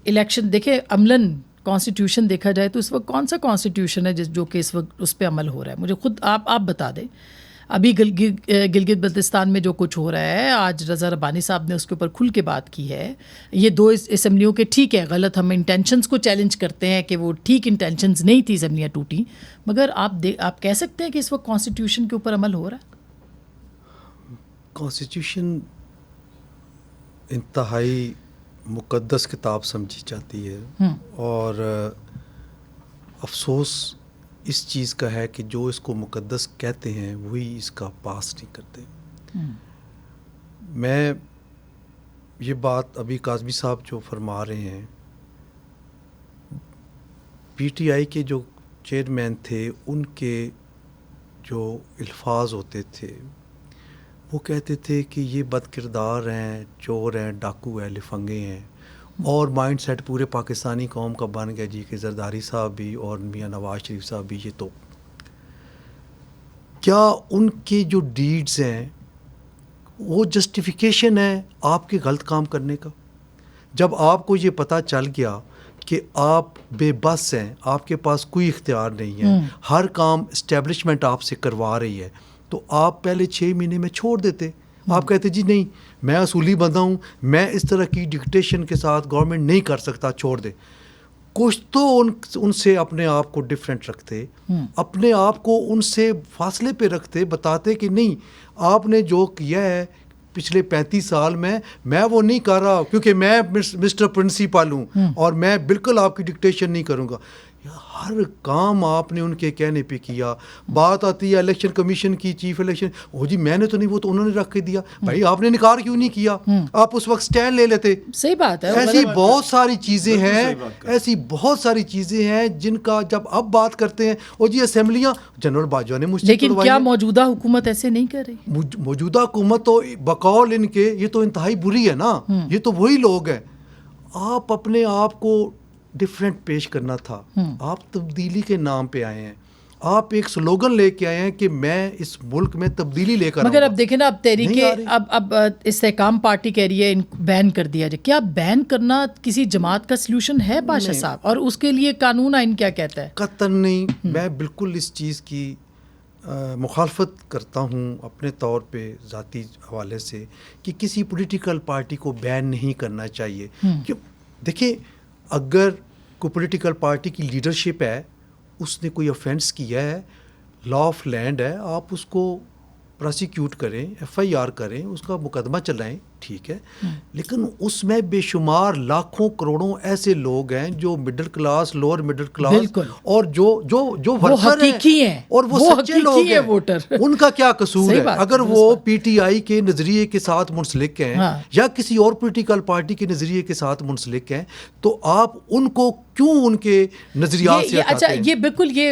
Election دیکھیں عملاً constitution دیکھا جائے تو اس وقت کون سا کانسٹیٹیوشن ہے جو کہ اس وقت اس پہ عمل ہو رہا ہے؟ مجھے خود آپ بتا دیں. ابھی گلگت بلتستان میں جو کچھ ہو رہا ہے، آج رضا ربانی صاحب نے اس کے اوپر کھل کے بات کی ہے. یہ 2 اسمبلیوں کے ٹھیک ہے غلط، ہم انٹینشنز کو چیلنج کرتے ہیں کہ وہ ٹھیک انٹینشنز نہیں تھی، اسمبلیاں ٹوٹی، مگر آپ کہہ سکتے ہیں کہ اس وقت کانسٹیٹیوشن کے اوپر عمل ہو رہا ہے؟ کانسٹیٹیوشن انتہائی مقدس کتاب سمجھی جاتی ہے، اور افسوس اس چیز کا ہے کہ جو اس کو مقدس کہتے ہیں وہی اس کا پاس نہیں کرتے. میں یہ بات ابھی کاظمی صاحب جو فرما رہے ہیں، پی ٹی آئی کے جو چیئرمین تھے ان کے جو الفاظ ہوتے تھے وہ کہتے تھے کہ یہ بد کردار ہیں، چور ہیں، ڈاکو ہیں، لفنگے ہیں، اور مائنڈ سیٹ پورے پاکستانی قوم کا بن گیا جی کہ زرداری صاحب بھی اور میاں نواز شریف صاحب بھی. یہ تو کیا ان کے جو ڈیڈز ہیں وہ جسٹیفیکیشن ہے آپ کے غلط کام کرنے کا؟ جب آپ کو یہ پتہ چل گیا کہ آپ بے بس ہیں، آپ کے پاس کوئی اختیار نہیں ہے، ہر کام اسٹیبلشمنٹ آپ سے کروا رہی ہے، تو آپ پہلے 6 مہینے میں چھوڑ دیتے. آپ کہتے جی نہیں میں اصولی بندہ ہوں، میں اس طرح کی ڈکٹیشن کے ساتھ گورنمنٹ نہیں کر سکتا، چھوڑ دے. کچھ تو ان سے اپنے آپ کو ڈفرینٹ رکھتے، اپنے آپ کو ان سے فاصلے پہ رکھتے، بتاتے کہ نہیں آپ نے جو کیا ہے پچھلے 35 سال میں وہ نہیں کر رہا کیونکہ میں مسٹر پرنسپل ہوں اور میں بالکل آپ کی ڈکٹیشن نہیں کروں گا. ہر کام آپ نے ان کے کہنے پہ کیا. بات آتی ہے الیکشن کمیشن کی، چیف الیکشن، وہ جی میں نے تو نہیں، وہ تو انہوں نے رکھ کے دیا. بھائی آپ نے نکار کیوں نہیں کیا؟ آپ اس وقت سٹینڈ لے لیتے. صحیح بات ہے. ایسی بہت ساری چیزیں ہیں، ایسی بہت ساری چیزیں ہیں جن کا جب اب بات کرتے ہیں وہ جی اسمبلیاں جنرل باجوہ نے مجھ سے، لیکن کیا موجودہ حکومت ایسے نہیں کر رہی؟ موجودہ حکومت تو بقول ان کے یہ تو انتہائی بری ہے نا، یہ تو وہی لوگ ہیں. آپ اپنے آپ کو ڈفرینٹ پیش کرنا تھا. آپ تبدیلی کے نام پہ آئے ہیں، آپ ایک سلوگن لے کے آئے ہیں کہ میں اس ملک میں تبدیلی لے کر آؤں گا. مگر اب دیکھیں نا، اب تحریک اب استحکام پارٹی کہہ رہی ہے بین کر دیا جائے. کیا بین کرنا کسی جماعت کا سلوشن ہے پاشا صاحب؟ اور اس کے لیے قانون آئین کیا کہتا ہے؟ قطعاً نہیں. میں بالکل اس چیز کی مخالفت کرتا ہوں اپنے طور پہ ذاتی حوالے سے کہ کسی پولیٹیکل پارٹی کو بین نہیں کرنا چاہیے. دیکھیں اگر کوئی پولیٹیکل پارٹی کی لیڈرشپ ہے، اس نے کوئی آفینس کیا ہے، لا آف لینڈ ہے، آپ اس کو پراسیکیوٹ کریں، ایف آئی آر کریں، اس کا مقدمہ چلائیں، ٹھیک ہے. لیکن اس میں بے شمار لاکھوں کروڑوں ایسے لوگ ہیں جو middle class, lower middle class, اور جو ورکر ہیں اور وہ سچے لوگ ہیں، ووٹر، ان کا کیا قصور ہے؟ اگر وہ پی ٹی آئی کے نظریے کے ساتھ منسلک ہیں یا کسی اور پولیٹیکل پارٹی کے نظریے کے ساتھ منسلک ہیں، تو آپ ان کو کیوں ان کے نظریات سے ہٹاتے ہیں؟ اچھا، یہ بالکل یہ